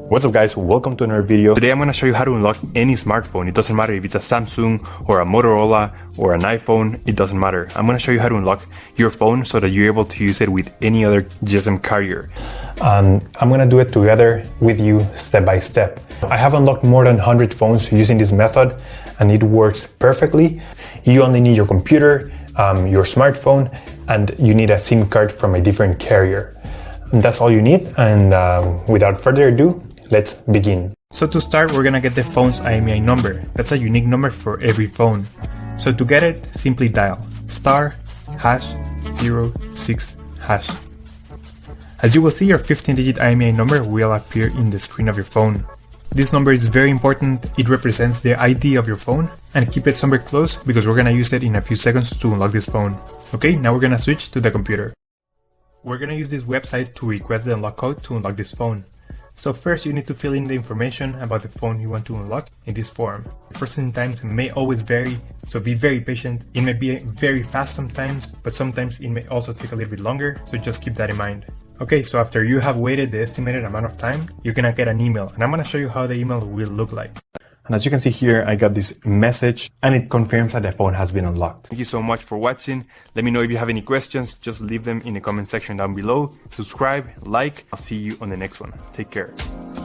What's up guys, welcome to another video. Today I'm going to show you how to unlock any smartphone. It doesn't matter if it's a Samsung or a Motorola or an iPhone, it doesn't matter. I'm going to show you how to unlock your phone so that you're able to use it with any other GSM carrier. I'm going to do it together with you step by step. I have unlocked more than 100 phones using this method and it works perfectly. You only need your computer, your smartphone, and you need a SIM card from a different carrier. And that's all you need, and without further ado, let's begin. So to start, we're gonna get the phone's IMEI number. That's a unique number for every phone. So to get it, simply dial *#06#. As you will see, your 15-digit IMEI number will appear in the screen of your phone. This number is very important. It represents the ID of your phone, and keep it somewhere close because we're gonna use it in a few seconds to unlock this phone. Okay, now we're gonna switch to the computer. We're gonna use this website to request the unlock code to unlock this phone. So first you need to fill in the information about the phone you want to unlock in this form. Processing times may always vary, so be very patient. It may be very fast sometimes, but sometimes it may also take a little bit longer, so just keep that in mind. Okay, so after you have waited the estimated amount of time, you're gonna get an email, and I'm gonna show you how the email will look like. And as you can see here, I got this message and it confirms that the phone has been unlocked. Thank you so much for watching. Let me know if you have any questions. Just leave them in the comment section down below. Subscribe, like. I'll see you on the next one. Take care.